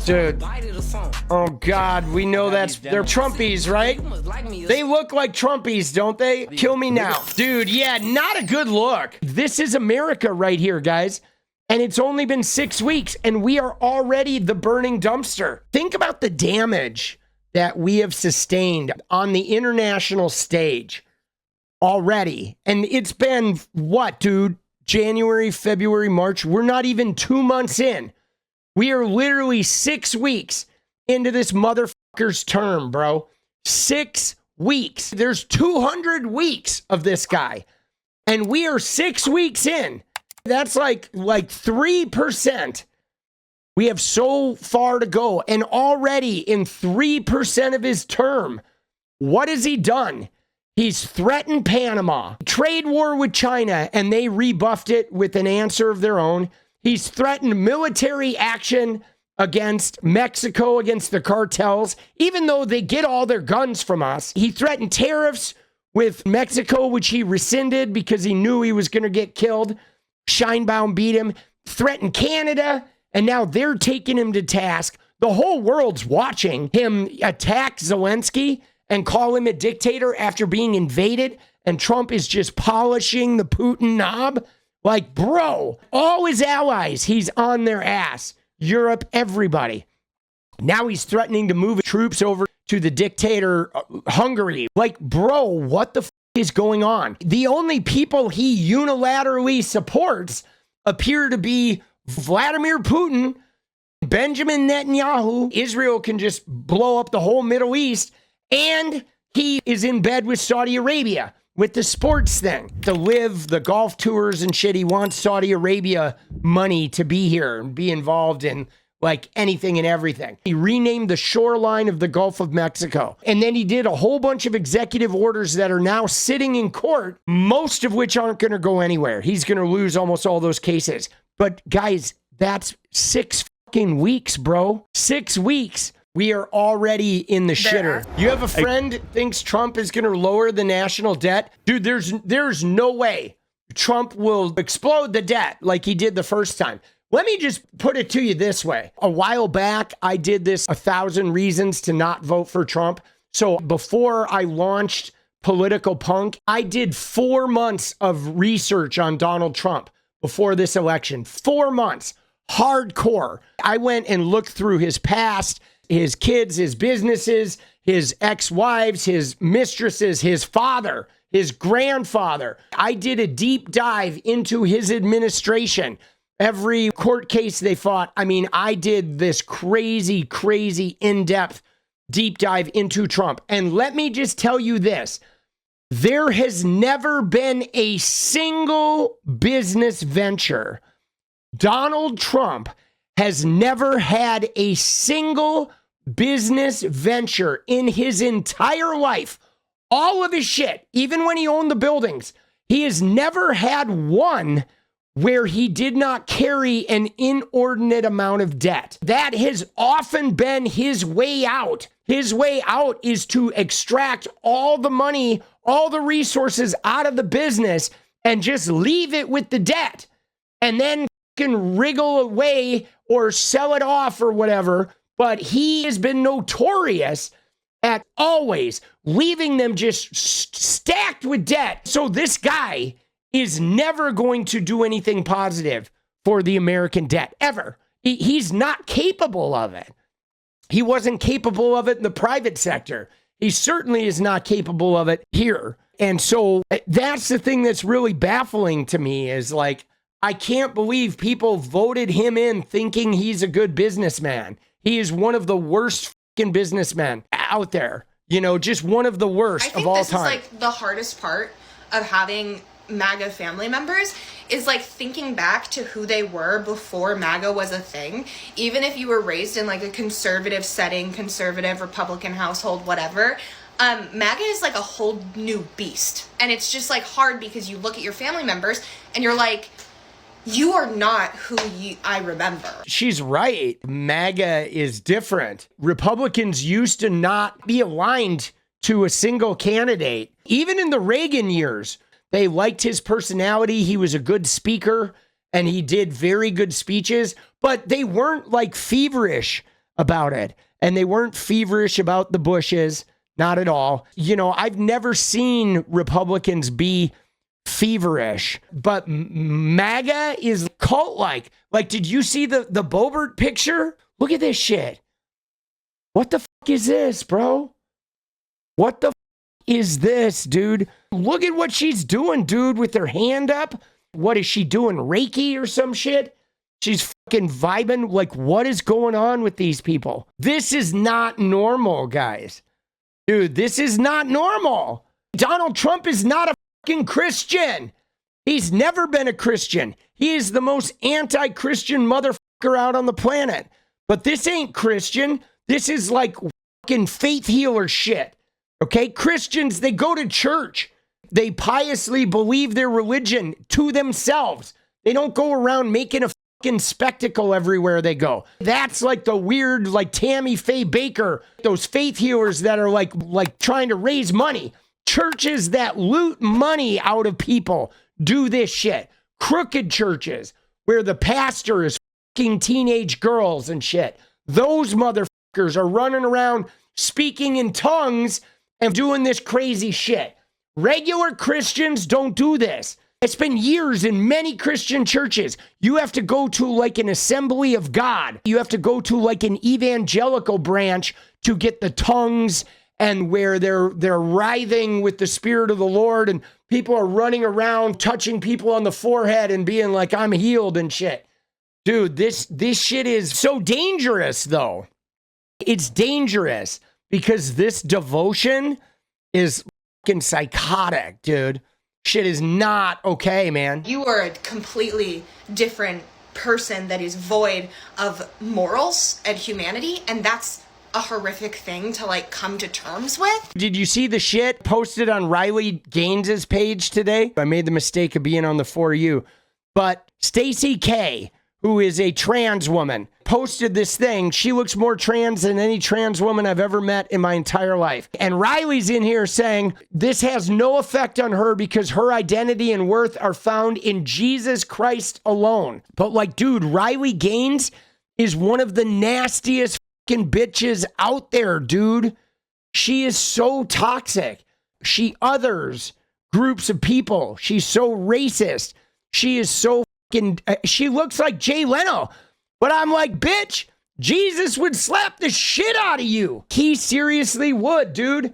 Dude. Oh, God. We know they're Trumpies, right? They look like Trumpies, don't they? Kill me now. Dude, yeah, not a good look. This is America right here, guys. And it's only been 6 weeks, and we are already the burning dumpster. Think about the damage that we have sustained on the international stage already. And it's been, what, dude? January, February, March. We're not even 2 months in. We are literally 6 weeks into this motherfucker's term, bro. 6 weeks. There's 200 weeks of this guy. And we are 6 weeks in. That's like 3%. We have so far to go. And already in 3% of his term, what has he done? He's threatened Panama, trade war with China, and they rebuffed it with an answer of their own. He's threatened military action against Mexico, against the cartels, even though they get all their guns from us. He threatened tariffs with Mexico, which he rescinded because he knew he was going to get killed. Scheinbaum beat him, threatened Canada, and now they're taking him to task. The whole world's watching him attack Zelensky and call him a dictator after being invaded, and Trump is just polishing the Putin knob. Like, bro, all his allies, he's on their ass. Europe, everybody. Now he's threatening to move troops over to the dictator Hungary. Like, bro, what the is going on? The only people he unilaterally supports appear to be Vladimir Putin, Benjamin Netanyahu. Israel can just blow up the whole Middle East, and he is in bed with Saudi Arabia with the sports thing, to live the golf tours and shit. He wants Saudi Arabia money to be here and be involved in like anything and everything. He renamed the shoreline of the Gulf of Mexico. And then he did a whole bunch of executive orders that are now sitting in court, most of which aren't going to go anywhere. He's going to lose almost all those cases. But guys, that's 6 fucking weeks, bro. 6 weeks. We are already in the shitter. You have a friend thinks Trump is going to lower the national debt? Dude, there's no way Trump will explode the debt like he did the first time. Let me just put it to you this way. A while back, I did this 1,000 reasons to not vote for Trump. So before I launched Political Punk, I did 4 months of research on Donald Trump before this election. 4 months. Hardcore. I went and looked through his past, his kids, his businesses, his ex-wives, his mistresses, his father, his grandfather. I did a deep dive into his administration. Every court case they fought. I mean, I did this crazy, crazy in-depth deep dive into Trump. And let me just tell you this. There has never been a single business venture. Donald Trump has never had a single business venture in his entire life. All of his shit, even when he owned the buildings, he has never had one where he did not carry an inordinate amount of debt. That has often been his way out. His way out is to extract all the money, all the resources out of the business and just leave it with the debt and then can wriggle away or sell it off or whatever. But he has been notorious at always leaving them just stacked with debt. So this guy is never going to do anything positive for the American debt, ever. He's not capable of it. He wasn't capable of it in the private sector. He certainly is not capable of it here. And so that's the thing that's really baffling to me is like, I can't believe people voted him in thinking he's a good businessman. He is one of the worst fucking businessmen out there. You know, just one of the worst of all time. I think this is like the hardest part of having MAGA family members is like thinking back to who they were before MAGA was a thing. Even if you were raised in like a conservative setting, conservative Republican household, whatever, MAGA is like a whole new beast. And it's just like hard because you look at your family members and you're like, you are not who I remember. She's right. MAGA is different. Republicans used to not be aligned to a single candidate. Even in the Reagan years, they liked his personality. He was a good speaker and he did very good speeches, but they weren't like feverish about it. And they weren't feverish about the Bushes, not at all. You know, I've never seen Republicans be feverish, but MAGA is cult-like. Like, did you see the Boebert picture? Look at this shit. What the fuck is this, bro? What the fuck is this, dude? Look at what she's doing, dude, with her hand up. What is she doing? Reiki or some shit? She's fucking vibing. Like, what is going on with these people? This is not normal, guys. Dude, this is not normal. Donald Trump is not a fucking Christian. He's never been a Christian. He is the most anti-Christian motherfucker out on the planet. But this ain't Christian. This is like fucking faith healer shit. Okay? Christians, they go to church. They piously believe their religion to themselves. They don't go around making a fucking spectacle everywhere they go. That's like the weird, like Tammy Faye Baker, those faith healers that are like trying to raise money. Churches that loot money out of people do this shit. Crooked churches where the pastor is fucking teenage girls and shit. Those motherfuckers are running around speaking in tongues and doing this crazy shit. Regular Christians don't do this. It's been years in many Christian churches. You have to go to like an Assembly of God. You have to go to like an evangelical branch to get the tongues, and where they're writhing with the Spirit of the Lord, and people are running around touching people on the forehead and being like, I'm healed and shit. Dude, this shit is so dangerous, though. It's dangerous because this devotion is fucking psychotic, dude. Shit is not okay, man. You are a completely different person that is void of morals and humanity, and that's a horrific thing to like come to terms with. Did you see the shit posted on Riley Gaines's page today? I made the mistake of being on the For You, but 𝗙ecie K, who is a trans woman, posted this thing. She looks more trans than any trans woman I've ever met in my entire life. And Riley's in here saying this has no effect on her because her identity and worth are found in Jesus Christ alone. But like, dude, Riley Gaines is one of the nastiest fucking bitches out there, dude. She is so toxic. She others groups of people. She's so racist. She is so fucking, she looks like Jay Leno. But I'm like, bitch, Jesus would slap the shit out of you. He seriously would, dude.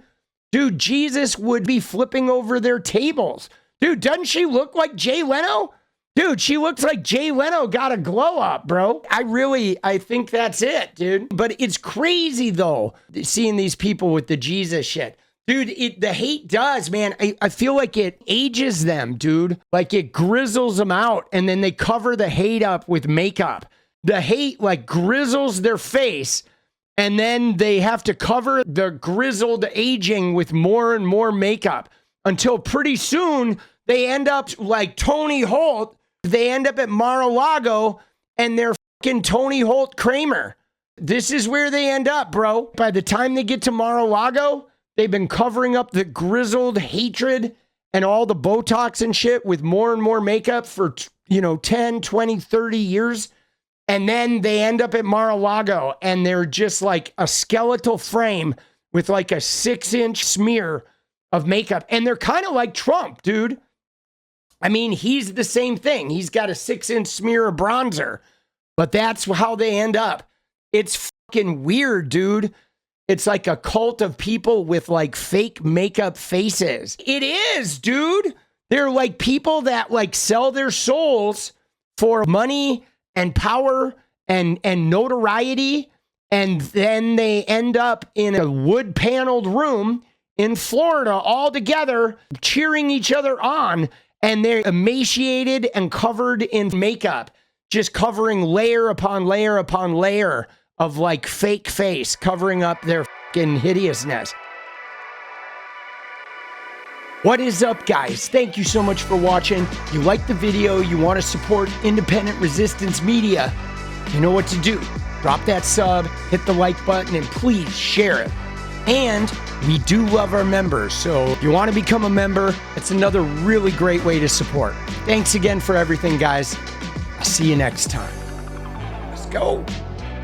Dude, Jesus would be flipping over their tables. Dude, doesn't she look like Jay Leno? Dude, she looks like Jay Leno got a glow up, bro. I think that's it, dude. But it's crazy, though, seeing these people with the Jesus shit. Dude, the hate does, man. I feel like it ages them, dude. Like it grizzles them out, and then they cover the hate up with makeup. The hate like grizzles their face, and then they have to cover the grizzled aging with more and more makeup until pretty soon they end up like Tony Holt. They end up at Mar-a-Lago and they're fucking Tony Holt Kramer. This is where they end up, bro. By the time they get to Mar-a-Lago, they've been covering up the grizzled hatred and all the Botox and shit with more and more makeup for, 10, 20, 30 years. And then they end up at Mar-a-Lago and they're just like a skeletal frame with like a 6-inch smear of makeup. And they're kind of like Trump, dude. I mean, he's the same thing. He's got a 6-inch smear of bronzer, but that's how they end up. It's fucking weird, dude. It's like a cult of people with like fake makeup faces. It is, dude. They're like people that like sell their souls for money and power and notoriety, and then they end up in a wood-paneled room in Florida all together, cheering each other on, and they're emaciated and covered in makeup, just covering layer upon layer upon layer of like fake face, covering up their fucking hideousness. What is up, guys? Thank you so much for watching. You like the video, you want to support independent resistance media, you know what to do. Drop that sub, hit the like button, and please share it. And we do love our members, so if you want to become a member, it's another really great way to support. Thanks again for everything, guys. I'll see you next time. Let's go.